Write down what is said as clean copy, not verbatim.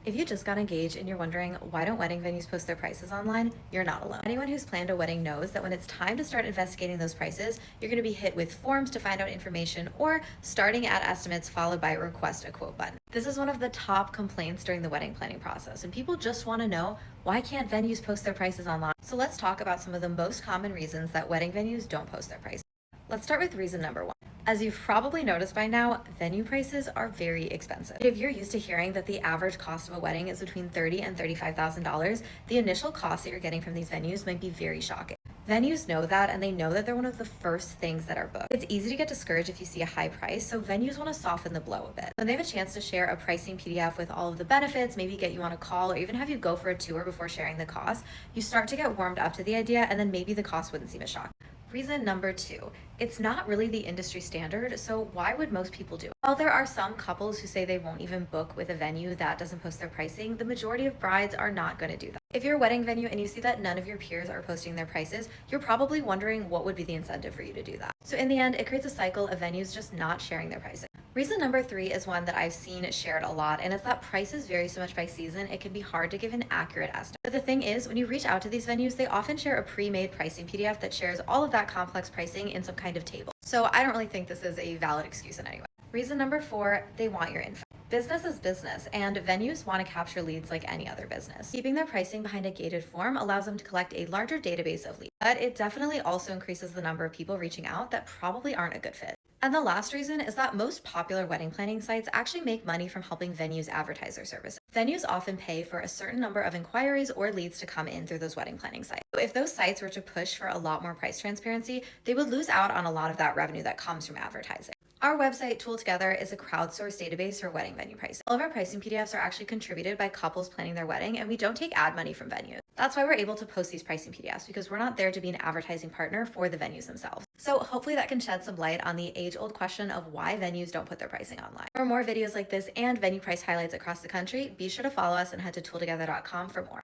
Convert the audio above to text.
If you just got engaged and you're wondering why don't wedding venues post their prices online, you're not alone. Anyone who's planned a wedding knows that when it's time to start investigating those prices, you're going to be hit with forms to find out information or starting at estimates followed by a request a quote button. This is one of the top complaints during the wedding planning process, and people just want to know why can't venues post their prices online? So let's talk about some of the most common reasons that wedding venues don't post their prices. Let's start with reason number one. As you've probably noticed by now, venue prices are very expensive. If you're used to hearing that the average cost of a wedding is between $30,000 and $35,000, the initial cost that you're getting from these venues might be very shocking. Venues know that, and they know that they're one of the first things that are booked. It's easy to get discouraged if you see a high price, so venues want to soften the blow a bit. When they have a chance to share a pricing PDF with all of the benefits, maybe get you on a call, or even have you go for a tour before sharing the cost, you start to get warmed up to the idea, and then maybe the cost wouldn't seem as shocking. Reason number two, it's not really the industry standard, so why would most people do it? While there are some couples who say they won't even book with a venue that doesn't post their pricing, the majority of brides are not going to do that. If you're a wedding venue and you see that none of your peers are posting their prices, you're probably wondering what would be the incentive for you to do that. So in the end, it creates a cycle of venues just not sharing their pricing. Reason number three is one that I've seen shared a lot, and it's that prices vary so much by season, it can be hard to give an accurate estimate. But the thing is, when you reach out to these venues, they often share a pre-made pricing PDF that shares all of that complex pricing in some kind of table. So I don't really think this is a valid excuse in any way. Reason number four, they want your info. Business is business, and venues want to capture leads like any other business. Keeping their pricing behind a gated form allows them to collect a larger database of leads, but it definitely also increases the number of people reaching out that probably aren't a good fit. And the last reason is that most popular wedding planning sites actually make money from helping venues advertise their services. Venues often pay for a certain number of inquiries or leads to come in through those wedding planning sites. So if those sites were to push for a lot more price transparency, they would lose out on a lot of that revenue that comes from advertising. Our website, Tool Together, is a crowdsourced database for wedding venue pricing. All of our pricing PDFs are actually contributed by couples planning their wedding, and we don't take ad money from venues. That's why we're able to post these pricing PDFs, because we're not there to be an advertising partner for the venues themselves. So hopefully that can shed some light on the age-old question of why venues don't put their pricing online. For more videos like this and venue price highlights across the country, be sure to follow us and head to tooltogether.com for more.